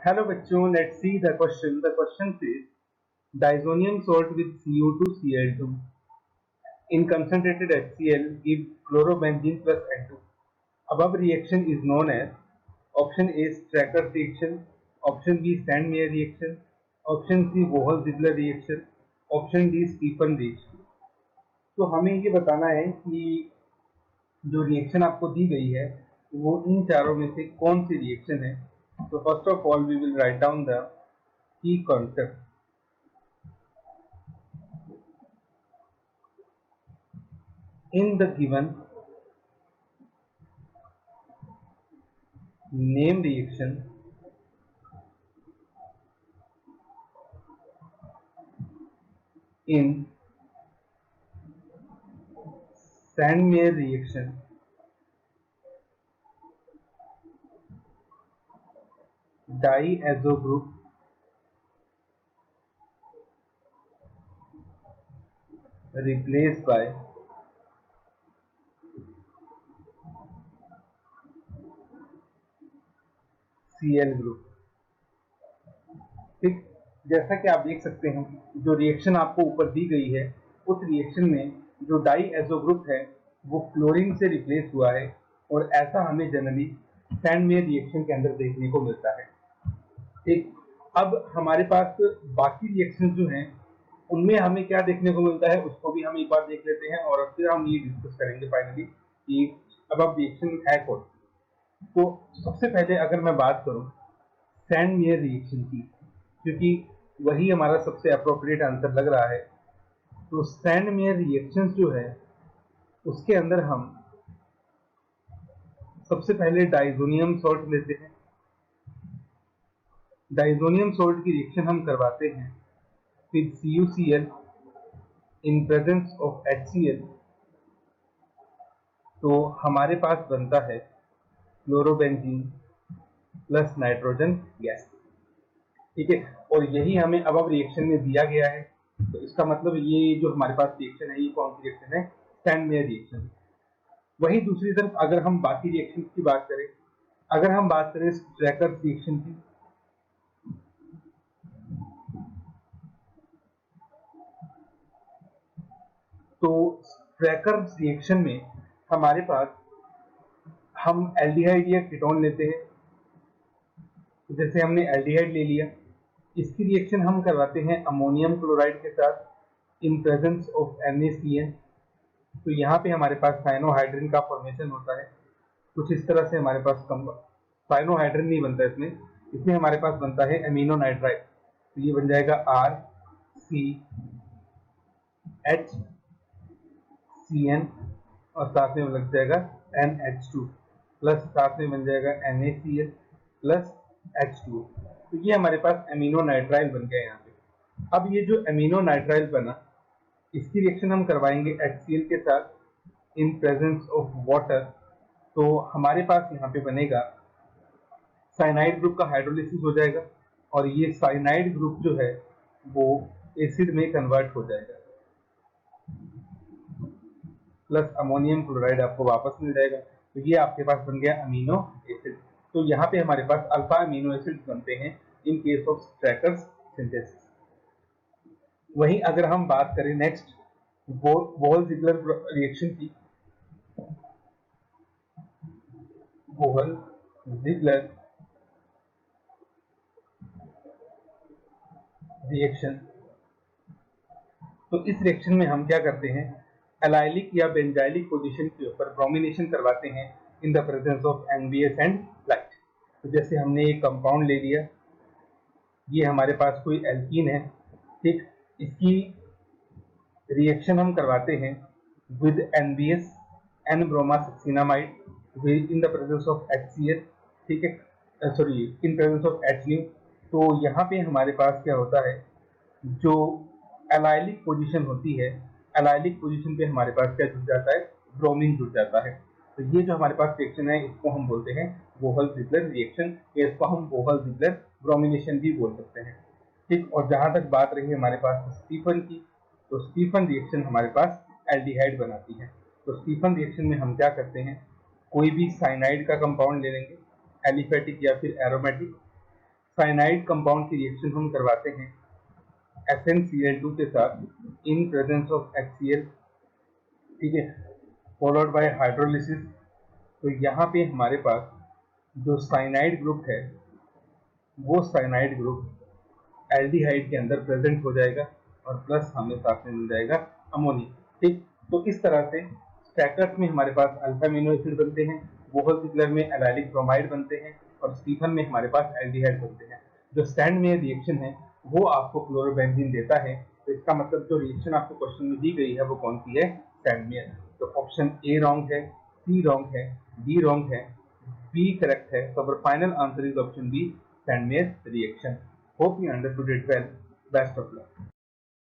Hello बच्चों, let's see the question. The question is diazonium salt with Cu2Cl2 in concentrated HCl give chlorobenzene plus N2. Above reaction is known as option A Straker's reaction, option B Sandmeyer reaction, option C Bohle-Ziegler reaction, option D Stephan reaction. तो हमें ये बताना है कि जो reaction आपको दी गई है वो इन चारों में से कौन सी रिएक्शन है. तो first of all we will write down the key concept. In the given name reaction, in Sandmeyer reaction, diazo group replaced by Cl group. ठीक, जैसा कि आप देख सकते हैं जो रिएक्शन आपको ऊपर दी गई है उस रिएक्शन में जो डाइएजो ग्रुप है वो क्लोरीन से रिप्लेस हुआ है और ऐसा हमें जनरली सैंडमेयर रिएक्शन के अंदर देखने को मिलता है. ठीक, अब हमारे पास बाकी रिएक्शन जो हैं उनमें हमें क्या देखने को मिलता है उसको भी हम एक बार देख लेते हैं और फिर हम ये डिस्कस करेंगे फाइनली कि अब रिएक्शन है कौन. तो सबसे पहले अगर मैं बात करूं सैंडमेयर रिएक्शन की, क्योंकि वही हमारा सबसे अप्रोप्रिएट आंसर लग रहा है, तो सैंडमेयर रिएक्शंस जो है उसके अंदर हम सबसे पहले डाइजोनियम सॉल्ट लेते हैं. डाइजोनियम सॉल्ट की रिएक्शन हम करवाते हैं with CuCl in presence of HCl, तो हमारे पास बनता है क्लोरोबेंजीन प्लस नाइट्रोजन गैस. ठीक है, और यही हमें अब रिएक्शन में दिया गया है. तो इसका मतलब ये जो हमारे पास रिएक्शन है ये कौन सी रिएक्शन है? Sandmeyer reaction. वही दूसरी तरफ अगर हम बाकी रिएक्शन की बात करें, अगर हम बात करें स्ट्रैकर्स रिएक्शन की, तो स्ट्रैकर्स रिएक्शन में हमारे पास हम एल्डिहाइड या कीटोन लेते हैं. तो जैसे हमने एल्डिहाइड ले लिया, इसकी रिएक्शन हम करवाते हैं अमोनियम क्लोराइड के साथ इन प्रेजेंस ऑफ NaCN. तो यहाँ पे हमारे पास साइनोहाइड्रिन का फॉर्मेशन होता है. कुछ इस तरह से हमारे पास साइनोहाइड्रिन नहीं बनता इसमें हमारे पास बनता है एमिनो नाइट्राइल. तो ये बन जाएगा RCHCN और साथ में लग जाएगा NH2 प्लस साथ में बन जाएगा NaCl प्लस H2. तो ये हमारे पास एमिनो नाइट्राइल बन गया यहाँ पे. अब ये जो एमिनो नाइट्राइल बना इसकी रिएक्शन हम करवाएंगे HCl के साथ इन प्रेजेंस ऑफ वाटर. तो हमारे पास यहाँ पे बनेगा साइनाइड ग्रुप का हाइड्रोलिसिस हो जाएगा और ये साइनाइड ग्रुप जो है वो एसिड में कन्वर्ट हो जाएगा प्लस अमोनियम क्लोराइड आपको वापस मिल जाएगा. तो ये आपके पास बन गया अमीनो एसिड. तो यहाँ पे हमारे पास अल्फा अमीनो एसिड बनते हैं इन केस ऑफ स्ट्रैकर्स सिंथेसिस. वहीं अगर हम बात करें नेक्स्ट बोहल-ज़िगलर रिएक्शन की, बोहल-ज़िगलर रिएक्शन, तो इस रिएक्शन में हम क्या करते हैं, एलाइलिक या बेंजाइलिक पोजीशन के ऊपर ब्रोमिनेशन करवाते हैं इन the presence of NBS and light. तो जैसे हमने एक कंपाउंड ले लिया, ये हमारे पास कोई एल्कीन है. ठीक, इसकी रिएक्शन हम करवाते हैं with NBS N-bromosuccinimide in the presence of HCl. ठीक है, sorry in presence of HNu. तो यहाँ पे हमारे पास क्या होता है, जो एलाइलिक पोजीशन होती है, एलाइलिक पोजीशन पे हमारे पास क्या जुड़ जाता है, ब्रोमीन जुड़ जाता है. तो ये जो हमारे पास रिएक्शन है इसको हम बोलते हैं बोहल-ज़िगलर रिएक्शन, या इसको हम बोहल-ज़िगलर ब्रोमिनेशन भी बोल सकते हैं. ठीक, और जहां तक बात रही हमारे पास स्टीफन की, तो स्टीफन रिएक्शन हमारे पास एल्डिहाइड बनाती है. तो स्टीफन रिएक्शन में हम क्या करते हैं, कोई भी साइनाइड का कंपाउंड ले लेंगे, एलिफेटिक या फिर एरोमेटिक. साइनाइड कंपाउंड की रिएक्शन हम करवाते हैं SnCl2 के साथ इन प्रेजेंस ऑफ HCl, ठीक है, फॉलोड बाय हाइड्रोलिसिस। तो यहाँ पे हमारे पास जो साइनाइड ग्रुप है वो साइनाइड ग्रुप एल्डिहाइड के अंदर प्रेजेंट हो जाएगा और प्लस हमें साथ में मिल जाएगा अमोनिया। ठीक, तो इस तरह से स्टैकर्स में हमारे पास अल्फा अमीनो एसिड बनते हैं, बोहल में एलाइलिक ब्रोमाइड बनते हैं और स्टीफन में हमारे पास एल्डिहाइड बनते हैं। जो स्टैंड में रिएक्शन है वो आपको क्लोरोबेंजीन देता है। तो इसका मतलब जो रिएक्शन आपको क्वेश्चन में दी गई है वो कौन सी है, स्टैंड में। तो ऑप्शन ए रॉन्ग है, सी रॉन्ग है, डी रॉन्ग है, बी करेक्ट है। तो our final answer is option B, Sandmeyer reaction. Hope you understood it well. Best of luck.